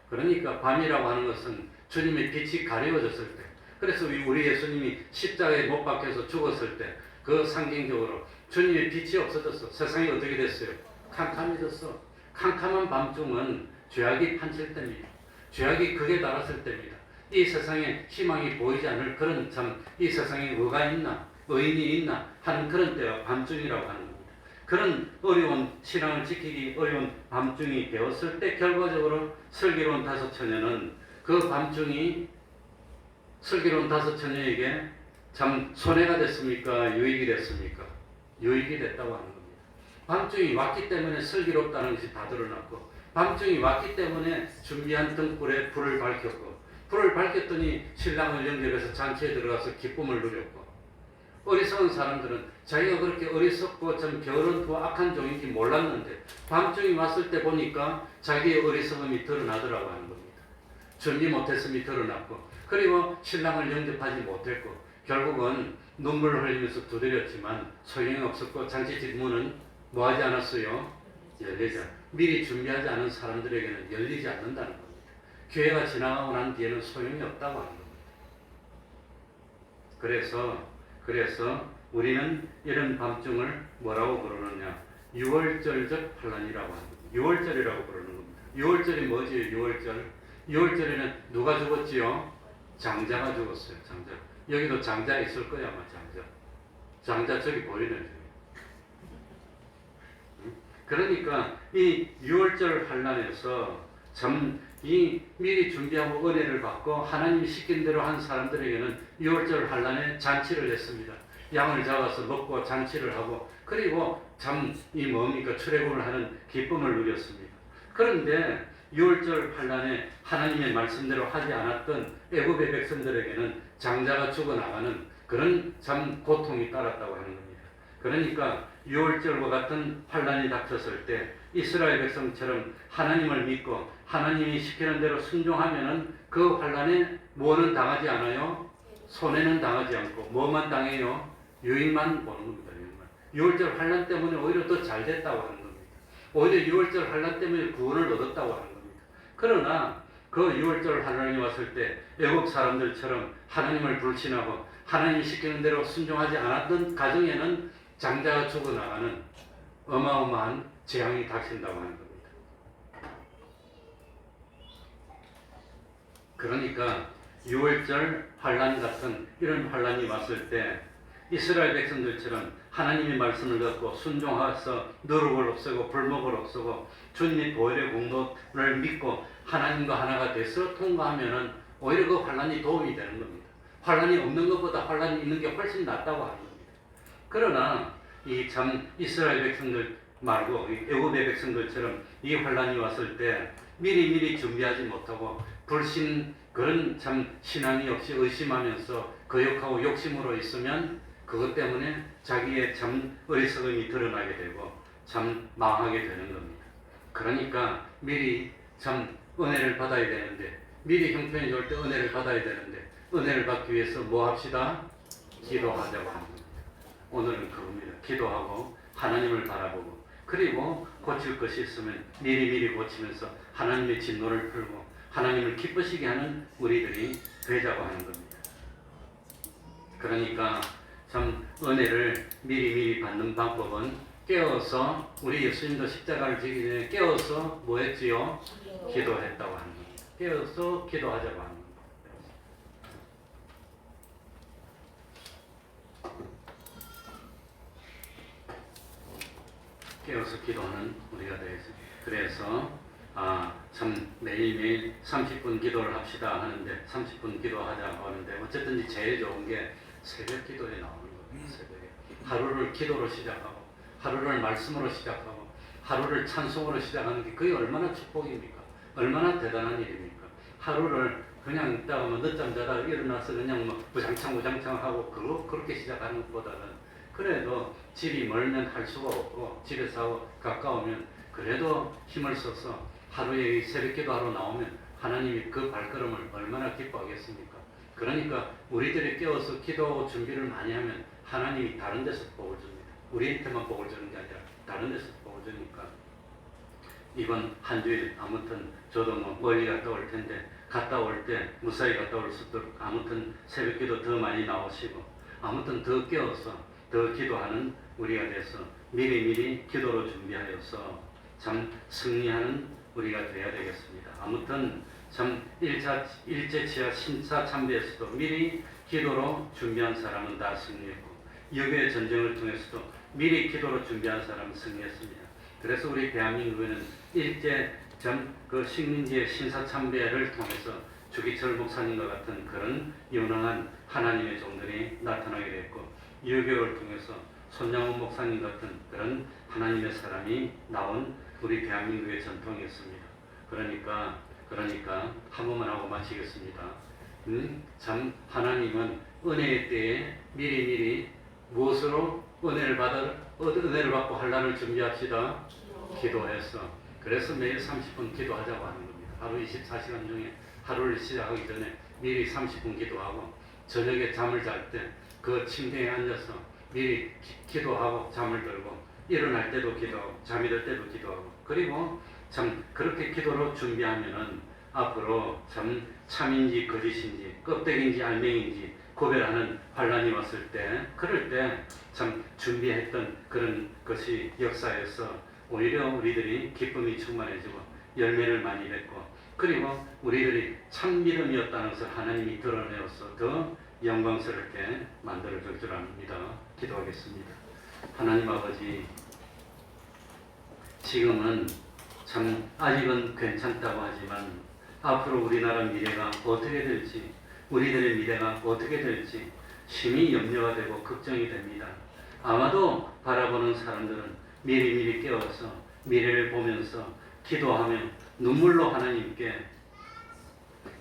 그러니까 밤이라고 하는 것은 주님의 빛이 가려워졌을 때, 그래서 우리 예수님이 십자가에 못 박혀서 죽었을 때 그 상징적으로 주님의 빛이 없어졌어. 세상이 어떻게 됐어요? 캄캄해졌어. 캄캄한 밤중은 죄악이 판칠 때입니다. 죄악이 극에 달았을 때입니다. 이 세상에 희망이 보이지 않을 그런 이 세상에 의가 있나 의인이 있나 하는 그런 때가 밤중이라고 하는 겁니다. 그런 어려운 신앙을 지키기 어려운 밤중이 되었을 때 결과적으로 슬기로운 다섯 처녀는 그 밤중이 슬기로운 다섯 처녀에게 참 손해가 됐습니까? 유익이 됐습니까? 유익이 됐다고 하는 겁니다. 밤중이 왔기 때문에 슬기롭다는 것이 다 드러났고 밤중이 왔기 때문에 준비한 등불에 불을 밝혔고 불을 밝혔더니 신랑을 영접해서 잔치에 들어가서 기쁨을 누렸고 어리석은 사람들은 자기가 그렇게 어리석고 좀 게으른 악한 종인지 몰랐는데 밤중이 왔을 때 보니까 자기의 어리석음이 드러나더라고 하는 겁니다. 준비 못했음이 드러났고 그리고 신랑을 영접하지 못했고 결국은 눈물을 흘리면서 두드렸지만 소용이 없었고 잔치집 문은 뭐하지 않았어요? 열리지 않았어요. 미리 준비하지 않은 사람들에게는 열리지 않는다는 겁니다. 기회가 지나가고 난 뒤에는 소용이 없다고 하는 겁니다. 그래서 우리는 이런 밤중을 뭐라고 부르느냐? 유월절적 환란이라고 합니다. 유월절이라고 부르는 겁니다. 유월절이 뭐지요? 유월절. 유월절에는 누가 죽었지요? 장자가 죽었어요. 장자. 여기도 장자 있을 거야 아마 장자. 장자 저기 보이네. 그러니까 이 유월절 환란에서 참 이 미리 준비하고 은혜를 받고 하나님이 시킨 대로 한 사람들에게는 유월절 환란에 잔치를 했습니다. 양을 잡아서 먹고 잔치를 하고 그리고 참 이 뭡니까 출애굽을 하는 기쁨을 누렸습니다. 그런데 유월절 환란에 하나님의 말씀대로 하지 않았던 애굽의 백성들에게는 장자가 죽어나가는 그런 참 고통이 따랐다고 하는 겁니다. 그러니까 유월절과 같은 환란이 닥쳤을 때 이스라엘 백성처럼 하나님을 믿고 하나님이 시키는 대로 순종하면은 그 환란에 뭐는 당하지 않아요? 손해는 당하지 않고 뭐만 당해요? 유익만 보는 겁니다. 유월절 환란 때문에 오히려 더 잘 됐다고 하는 겁니다. 오히려 유월절 환란 때문에 구원을 얻었다고 하는 겁니다. 그러나 그 유월절 환란이 왔을 때 애국 사람들처럼 하나님을 불신하고 하나님이 시키는 대로 순종하지 않았던 가정에는 장자가 죽어나가는 어마어마한 재앙이 닥친다고 하는 겁니다. 그러니까 유월절 환란 같은 이런 환란이 왔을 때 이스라엘 백성들처럼 하나님의 말씀을 듣고 순종해서 누룩을 없애고 불목을 없애고 주님의 보혈의 공로를 믿고 하나님과 하나가 돼서 통과하면은 오히려 그 환란이 도움이 되는 겁니다. 환란이 없는 것보다 환란이 있는 게 훨씬 낫다고 하는 겁니다. 그러나 이 참 이스라엘 백성들 말고 애굽의 백성들처럼 이 환란이 왔을 때 미리 준비하지 못하고 불신 그런 참 신앙이 없이 의심하면서 거역하고 욕심으로 있으면 그것 때문에 자기의 참 어리석음이 드러나게 되고 참 망하게 되는 겁니다. 그러니까 미리 참 은혜를 받아야 되는데 미리 형편이 좋을 때 은혜를 받아야 되는데 은혜를 받기 위해서 뭐 합시다? 기도하자고 합니다. 오늘은 그겁니다. 기도하고 하나님을 바라보고 그리고 고칠 것이 있으면 미리 고치면서 하나님의 진노를 풀고 하나님을 기쁘시게 하는 우리들이 되자고 하는 겁니다. 그러니까 참 은혜를 미리 받는 방법은 깨어서 우리 예수님도 십자가를 지기 전에 깨어서 뭐 했지요? 기도했다고 하는 겁니다. 깨어서 기도하자고 하는 겁니다. 깨어서 기도하는 우리가 되겠습니다. 그래서 참 매일매일 30분 기도를 합시다 하는데 30분 기도하자고 하는데 어쨌든 제일 좋은 게 새벽 기도에 나오는 거예요. 새벽에 하루를 기도로 시작하고 하루를 말씀으로 시작하고 하루를 찬송으로 시작하는 게 그게 얼마나 축복입니까? 얼마나 대단한 일입니까? 하루를 그냥 있다가 뭐 늦잠 자다가 일어나서 그냥 뭐 우장창 하고 그렇게 시작하는 것보다는 그래도 집이 멀면 할 수가 없고 집에서 하고 가까우면 그래도 힘을 써서 하루에 새벽기도 하러 나오면 하나님이 그 발걸음을 얼마나 기뻐하겠습니까? 그러니까 우리들이 깨워서 기도 준비를 많이 하면 하나님이 다른 데서 복을 줍니다. 우리한테만 복을 주는 게 아니라 다른 데서 복을 주니까 이번 한 주일 아무튼 저도 뭐 멀리 갔다 올 텐데 갔다 올 때 무사히 갔다 올 수 있도록 아무튼 새벽기도 더 많이 나오시고 아무튼 더 깨워서 더 기도하는 우리가 돼서 미리미리 기도로 준비하여서 참 승리하는 우리가 되어야 되겠습니다. 아무튼 참 일제치하 신사참배에서도 미리 기도로 준비한 사람은 다 승리했고 6.25 전쟁을 통해서도 미리 기도로 준비한 사람은 승리했습니다. 그래서 우리 대한민국에는 일제 그 식민지의 신사참배를 통해서 주기철 목사님과 같은 그런 유능한 하나님의 종들이 나타나게 됐고 6.25를 통해서 손양원 목사님 같은 그런 하나님의 사람이 나온 우리 대한민국의 전통이었습니다. 그러니까 한 번만 하고 마치겠습니다. 참 하나님은 은혜의 때에 미리미리 무엇으로 은혜를 받고 환난을 준비합시다. 기도해서. 그래서 매일 30분 기도하자고 하는 겁니다. 하루 24시간 중에 하루를 시작하기 전에 미리 30분 기도하고 저녁에 잠을 잘 때 그 침대에 앉아서 미리 기도하고 잠을 들고 일어날 때도 기도하고 잠이 들 때도 기도하고 그리고 참 그렇게 기도로 준비하면은 앞으로 참인지 거짓인지 껍데기인지 알맹이인지 구별하는 환란이 왔을 때 그럴 때 참 준비했던 그런 것이 역사에서 오히려 우리들이 기쁨이 충만해지고 열매를 많이 맺고 그리고 우리들이 참 믿음이었다는 것을 하나님이 드러내어서 더 영광스럽게 만들어줄 줄 압니다. 기도하겠습니다. 하나님 아버지 지금은 참 아직은 괜찮다고 하지만 앞으로 우리나라 미래가 어떻게 될지 우리들의 미래가 어떻게 될지 심히 염려가 되고 걱정이 됩니다. 아마도 바라보는 사람들은 미리미리 깨워서 미래를 보면서 기도하며 눈물로 하나님께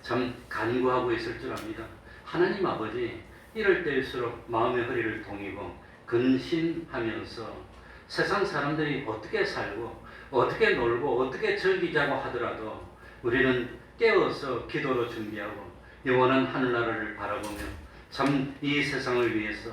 참 간구하고 있을 줄 압니다. 하나님 아버지 이럴 때일수록 마음의 허리를 동이고 근신하면서 세상 사람들이 어떻게 살고 어떻게 놀고 어떻게 즐기자고 하더라도 우리는 깨어서 기도로 준비하고 영원한 하늘나라를 바라보며 참 이 세상을 위해서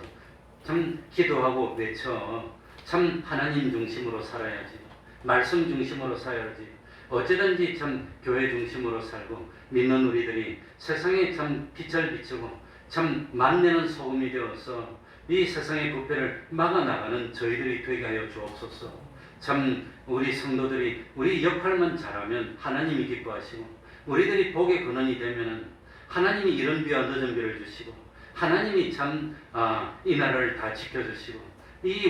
참 기도하고 외쳐 참 하나님 중심으로 살아야지 말씀 중심으로 살아야지 어찌든지 참 교회 중심으로 살고 믿는 우리들이 세상에 참 빛을 비추고 참 만내는 소금이 되어서 이 세상의 부패를 막아나가는 저희들이 되게 하여 주옵소서. 참 우리 성도들이 우리 역할만 잘하면 하나님이 기뻐하시고 우리들이 복의 근원이 되면은 하나님이 이른 비와 늦은 비를 주시고 하나님이 참 이 나라를 다 지켜주시고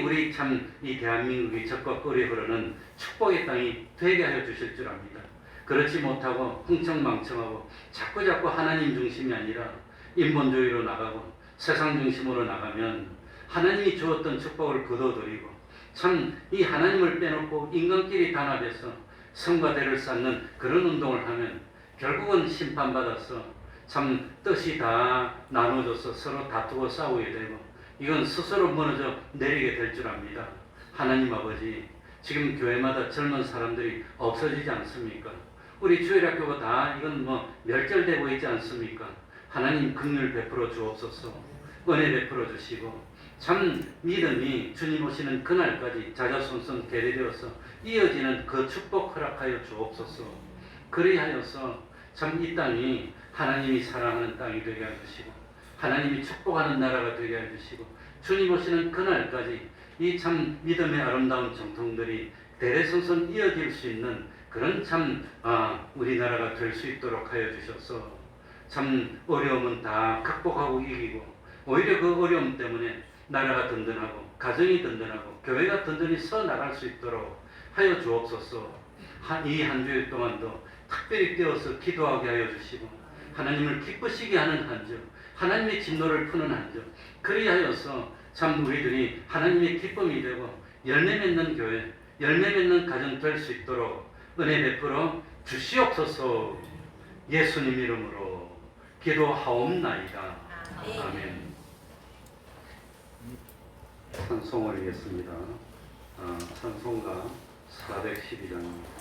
우리 참 이 대한민국이 적과 꿀이 흐르는 축복의 땅이 되게 하여 주실 줄 압니다. 그렇지 못하고 흥청망청하고 자꾸 하나님 중심이 아니라 인본주의로 나가고 세상 중심으로 나가면 하나님이 주었던 축복을 거둬들이고 참 이 하나님을 빼놓고 인간끼리 단합해서 성과 대를 쌓는 그런 운동을 하면 결국은 심판받아서 참 뜻이 다 나눠져서 서로 다투고 싸우게 되고 이건 스스로 무너져 내리게 될 줄 압니다. 하나님 아버지 지금 교회마다 젊은 사람들이 없어지지 않습니까? 우리 주일학교가 다 이건 뭐 멸절되고 있지 않습니까? 하나님 긍휼 베풀어 주옵소서. 은혜 베풀어 주시고 참 믿음이 주님 오시는 그날까지 자자손손 계대되어서 이어지는 그 축복 허락하여 주옵소서. 그리하여서 참 이 땅이 하나님이 사랑하는 땅이 되게 해주시고 하나님이 축복하는 나라가 되게 해주시고 주님 오시는 그날까지 이 참 믿음의 아름다운 정통들이 대대손손 이어질 수 있는 그런 참 우리나라가 될 수 있도록 하여 주셔서 참 어려움은 다 극복하고 이기고 오히려 그 어려움 때문에 나라가 든든하고 가정이 든든하고 교회가 든든히 서 나갈 수 있도록 하여 주옵소서. 이 한 주일 동안도 특별히 깨어서 기도하게 하여 주시고 하나님을 기쁘시게 하는 한 주, 하나님의 진노를 푸는 한 주, 그리하여서 참 우리들이 하나님의 기쁨이 되고 열매 맺는 교회, 열매 맺는 가정 될 수 있도록 은혜 베풀어 주시옵소서. 예수님 이름으로 기도하옵나이다. 아멘. 아멘. 찬송 올리겠습니다. 찬송가 412장입니다.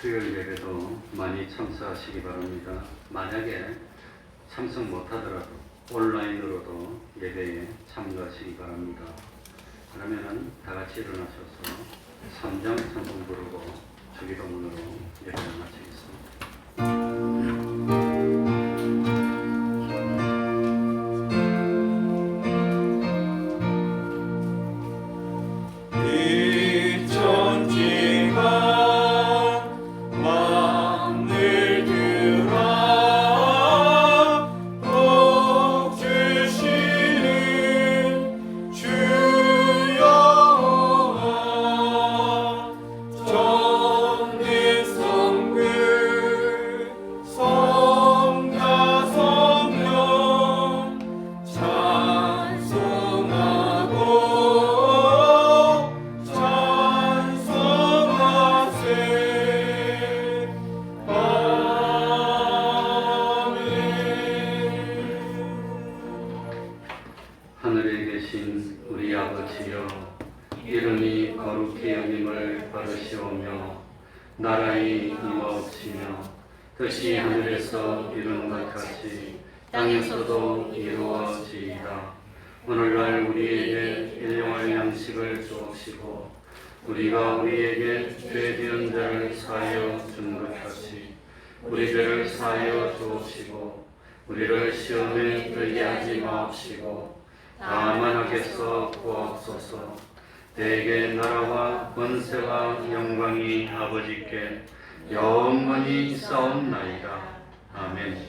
수요일 예배도 많이 참석하시기 바랍니다. 만약에 참석 못하더라도 온라인으로도 예배에 참가하시기 바랍니다. 그러면은 다 같이 일어나셔서 3장 찬송 부르고 주기도문으로 예배를 마치겠습니다. 하늘에 계신 우리 아버지여, 이름이 거룩히 여김을 받으시오며 나라의 임하옵시며 뜻이 하늘에서 이루는 것 같이 땅에서도 이루어지이다. 오늘날 우리에게 일용할 양식을 주옵시고 우리가 우리에게 죄 지은 자를 사하여 준 것 같이 우리 죄를 사하여 주옵시고 우리를 시험에 들게 하지 마옵시고 다만 악에서 구하옵소서. 대개 나라와 권세와 영광이 아버지께 영원히 있사옵나이다. 아멘.